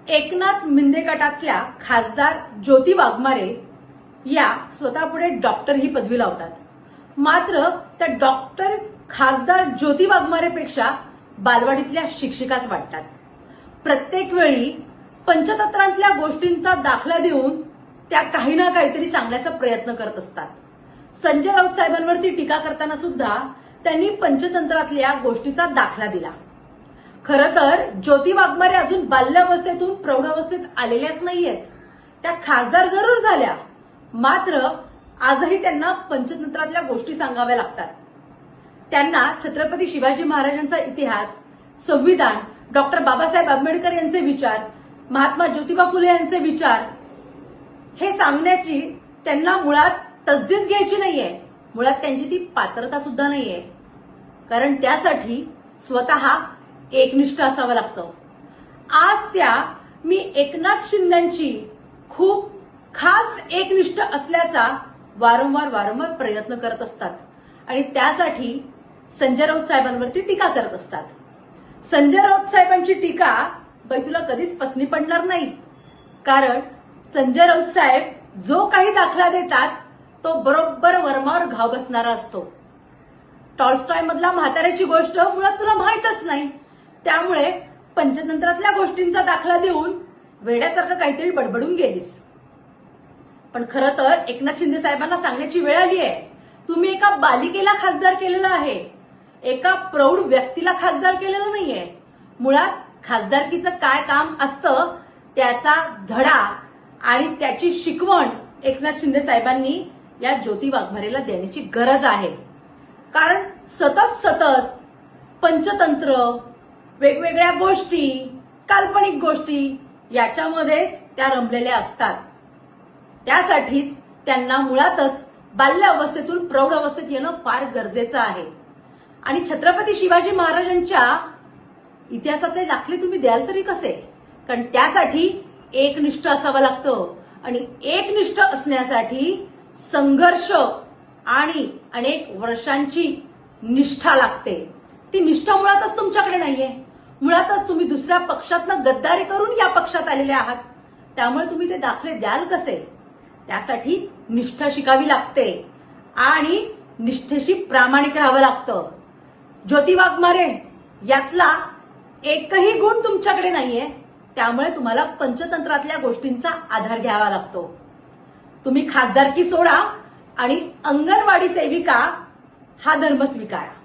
एकनाथ मिंदे गटातल्या खासदार ज्योती वाघमारे या स्वतःपुढे डॉक्टर ही पदवी लावतात. मात्र त्या डॉक्टर खासदार ज्योती वाघमारेपेक्षा बालवाडीतल्या शिक्षिकाच वाटतात. प्रत्येक वेळी पंचतंत्रातल्या गोष्टींचा दाखला देऊन त्या काही ना काहीतरी सांगण्याचा प्रयत्न करत असतात. संजय राऊत साहेबांवरती टीका करताना सुद्धा त्यांनी पंचतंत्रातल्या गोष्टीचा दाखला दिला. खरं तर ज्योती वाघमारे अजून बाल्यावस्थेतून प्रौढावस्थेत आलेल्याच नाहीयेत. त्या खासदार जरूर झाल्या, मात्र आजही त्यांना पंचतंत्रातल्या गोष्टी सांगाव्या लागतात. त्यांना छत्रपती शिवाजी महाराजांचा इतिहास, संविधान, डॉक्टर बाबासाहेब आंबेडकर यांचे विचार, महात्मा ज्योतिबा फुले यांचे विचार हे सांगण्याची त्यांना मुळात तसदीच घ्यायची नाहीये. मुळात त्यांची ती पात्रता सुद्धा नाहीये. कारण त्यासाठी स्वतः एकनिष्ठ असावं लागतं. आज त्या मी एकनाथ शिंदेची खूप खास एकनिष्ठ असल्याचा वारंवार प्रयत्न करत असतात आणि त्यासाठी संजय राऊत साहेबांवरती टीका करत असतात. संजय राऊत साहेबांची टीका बाई तुला कधीच पसनी पडणार नाही. कारण संजय राऊत साहेब जो काही दाखला देतात तो बरोबर वर्मावर घाव बसणारा असतो. टॉलस्टॉय मधला म्हाताऱ्याची गोष्ट मुळात तुला माहीतच नाही. त्यामुळे पंचतंत्रातल्या गोष्टींचा दाखला देऊन वेड्यासारखं काहीतरी बडबडून गेलीस. पण खरं तर एकनाथ शिंदे साहेबांना सांगण्याची वेळ आली आहे. तुम्ही एका बालिकेला खासदार केलेलं आहे, एका प्रौढ व्यक्तीला खासदार केलेलं नाहीये. मुळात खासदारकीचं काय काम असतं त्याचा धडा आणि त्याची शिकवण एकनाथ शिंदे साहेबांनी या ज्योती वाघमारेला देण्याची गरज आहे. कारण सतत पंचतंत्र, वेगवेगळ्या गोष्टी, काल्पनिक गोष्टी याच्यामध्येच त्या रमलेल्या असतात. त्यासाठीच त्यांना मुळातच बाल्य अवस्थेतून प्रौढ अवस्थेत येणं फार गरजेचं आहे. आणि छत्रपती शिवाजी महाराजांच्या इतिहासातले दाखले तुम्ही द्याल तरी कसे? कारण त्यासाठी एकनिष्ठ असावं लागतं आणि एकनिष्ठ असण्यासाठी संघर्ष आणि अनेक वर्षांची निष्ठा लागते. ती निष्ठा मुळातच तुमच्याकडे नाहीये. मुळातच तुम्ही दुसऱ्या पक्षातनं गद्दारी करून या पक्षात आलेले आहात. त्यामुळे तुम्ही ते दाखले द्याल कसे? त्यासाठी निष्ठा शिकावी लागते आणि निष्ठेशी प्रामाणिक राहावं लागतं. ज्योती वाघमारे यातला एकही गुण तुमच्याकडे नाहीये. त्यामुळे तुम्हाला पंचतंत्रातल्या गोष्टींचा आधार घ्यावा लागतो. तुम्ही खासदारकी सोडा आणि अंगणवाडी सेविका हा धर्म स्वीकारा.